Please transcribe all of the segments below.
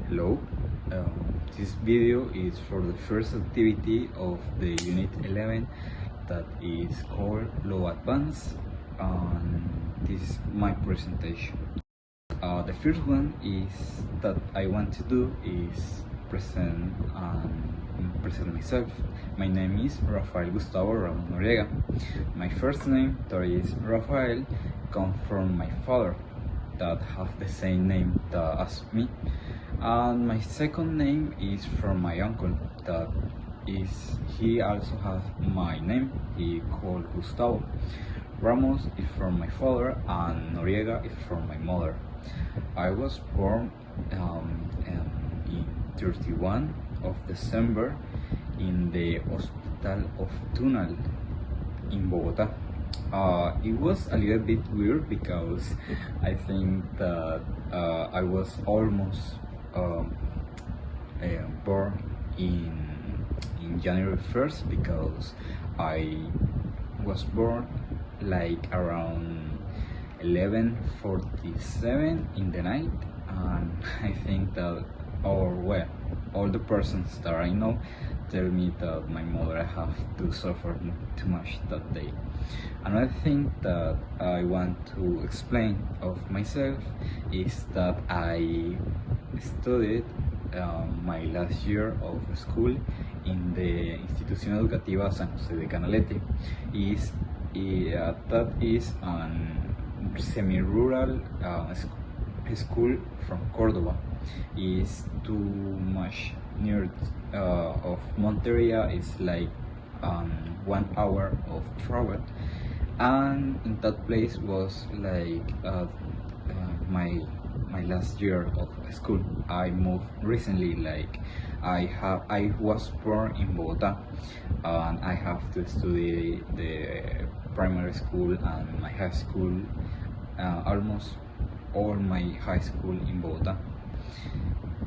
Hello, this video is for the first activity of the Unit 11 that is called Low Advance, and this is my presentation. The first one is that I want to do is present myself. My name is Rafael Gustavo Ramos Noriega. My first name, that is Rafael, comes from my father that have the same name as me, and my second name is from my uncle that he also has my name. He called Gustavo. Ramos is from my father and Noriega is from my mother. I was born in 31 of December in the hospital of Tunal in Bogota. It was a little bit weird because I think that I was almost born in January 1st, because I was born like around 11:47 in the night, and I think that, or well, all the persons that I know tell me that my mother have to suffer too much that day. Another thing that I want to explain of myself is that I studied my last year of school in the Institución Educativa San José de Canalete. That is an semi-rural school from Córdoba. Is too much near of Monteria. It's like 1 hour of travel, and in that place was like my last year of school. I moved recently, like I was born in Bogota, and I have to study the primary school and my high school, almost all my high school in Bogota.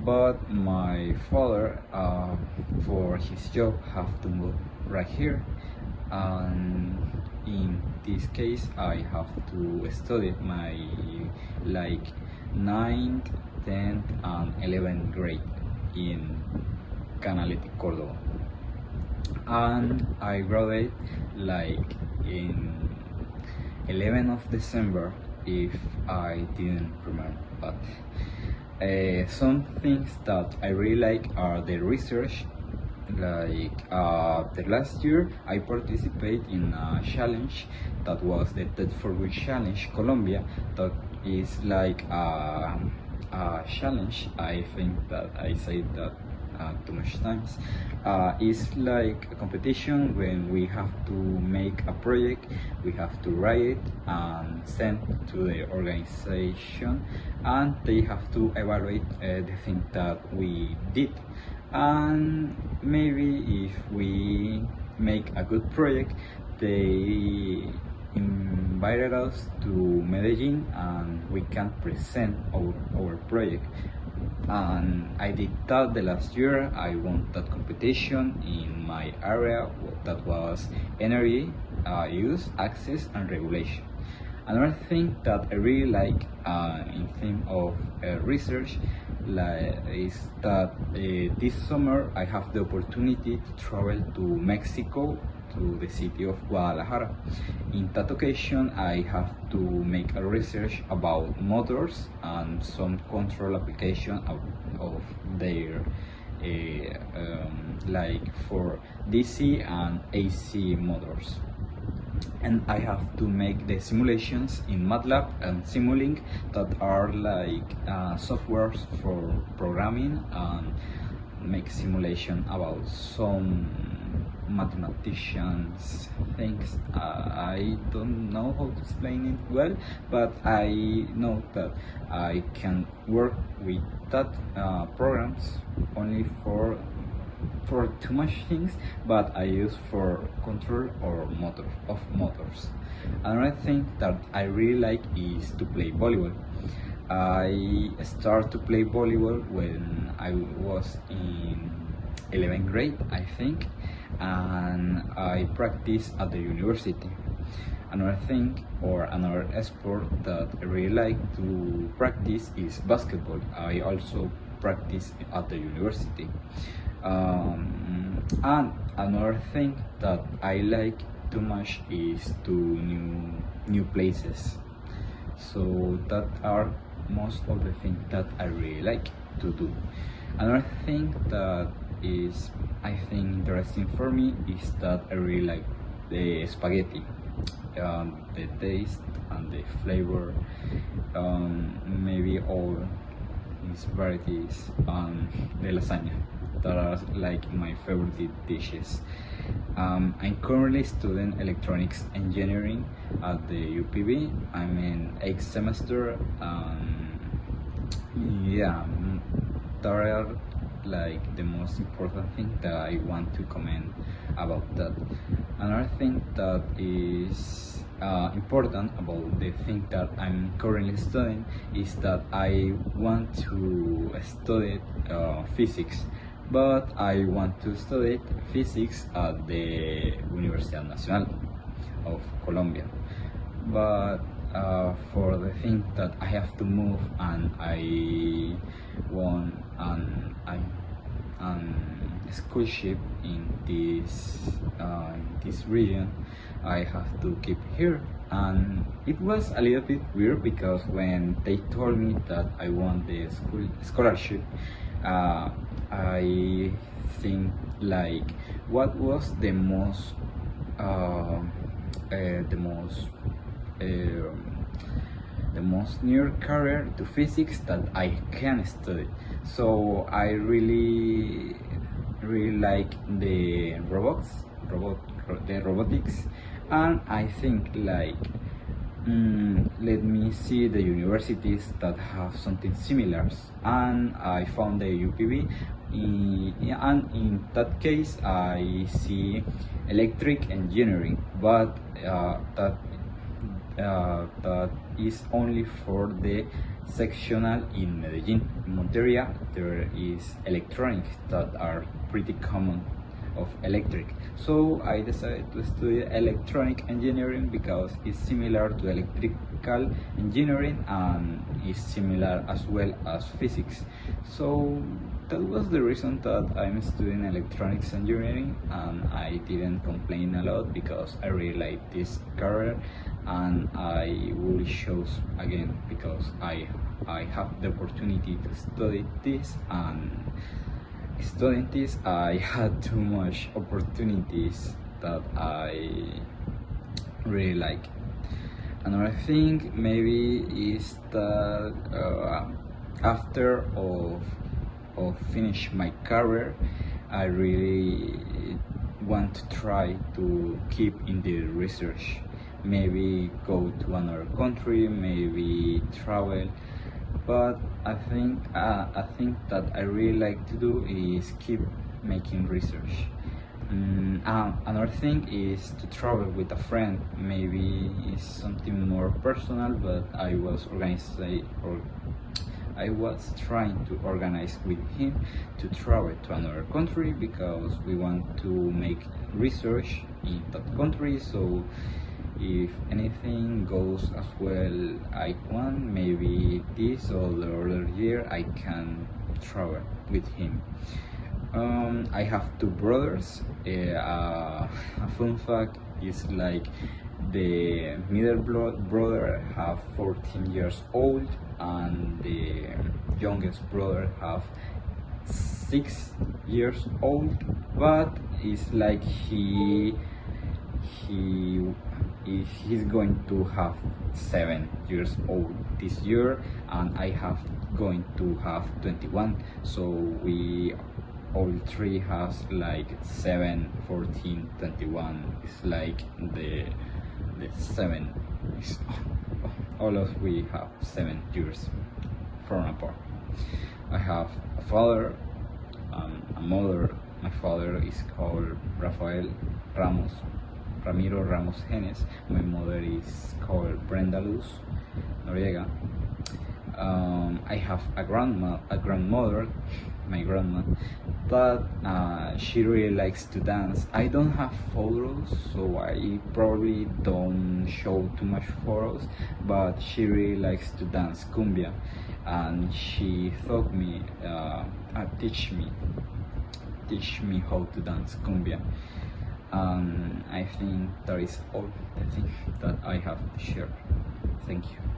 But my father, for his job, have to move right here, and in this case I have to study my like 9th, 10th and 11th grade in Canalete, Córdoba, and I graduate like in 11th of December, if I didn't remember. But some things that I really like are the research. Like the last year I participated in a challenge that was the Dead for Good Challenge Colombia. That is like a challenge. I think that I say that too much times. It's like a competition when we have to make a project, we have to write it and send to the organization, and they have to evaluate the thing that we did. And maybe if we make a good project, they invited us to Medellin and we can present our project. And I did that the last year. I won that competition in my area, that was energy use, access and regulation. Another thing that I really like in theme of research is that this summer I have the opportunity to travel to Mexico, to the city of Guadalajara. In that occasion I have to make a research about motors and some control application of their like for DC and AC motors. And I have to make the simulations in MATLAB and Simulink, that are like softwares for programming, and make simulation about some mathematicians things. I don't know how to explain it well, but I know that I can work with that programs only for too much things, but I use for control or motors. Another thing that I really like is to play volleyball. I started to play volleyball when I was in 11th grade, I think, and I practiced at the university. Another thing, or another sport that I really like to practice is basketball. I also practice at the university. And another thing that I like too much is to new places. So that are most of the things that I really like to do. Another thing that is, I think, interesting for me is that I really like the spaghetti, the taste and the flavor, maybe all these varieties, and the lasagna that are like my favorite dishes. I'm currently studying electronics engineering at the UPB. I'm in 8th semester. Yeah, that are like the most important thing that I want to comment about that. Another thing that is important about the thing that I'm currently studying is that I want to study physics, but I want to study physics at the Universidad Nacional of Colombia. But for the thing that I have to move and I want an scholarship in this region, I have to keep here. And it was a little bit weird because when they told me that I won the scholarship, I think like what was the most the most near career to physics that I can study. So I really like the robotics, and I think like let me see the universities that have something similar, and I found the UPB. And in that case I see electric engineering, but that is only for the sectional in Medellin. In Monteria there is electronics that are pretty common of electric, so I decided to study electronic engineering because it's similar to electrical engineering and is similar as well as physics. So that was the reason that I'm studying electronics engineering, and I didn't complain a lot because I really like this career, and I will choose again because I have the opportunity to study this, and studying this I had too much opportunities that I really like. Another thing maybe is that after of finish my career, I really want to try to keep in the research, maybe go to another country, maybe travel. But I think that I really like to do is keep making research. Another thing is to travel with a friend. Maybe it's something more personal, but I was trying to organize with him to travel to another country because we want to make research in that country. So if anything goes as well I want, maybe this or the other year I can travel with him. I have two brothers. A fun fact is like the middle brother have 14 years old and the youngest brother have 6 years old, but it's like he's going to have 7 years old this year, and I have going to have 21. So we all three has like 7, 14, 21. It's like the 7. All of we have 7 years from apart. I have a father and a mother. My father is called Rafael Ramiro Ramos Genes. My mother is called Brenda Luz Noriega. I have a grandmother, my grandma, but she really likes to dance. I don't have photos, so I probably don't show too much photos, but she really likes to dance cumbia, and she taught me, teach me how to dance cumbia. I think that is all the thing that I have to share. Thank you.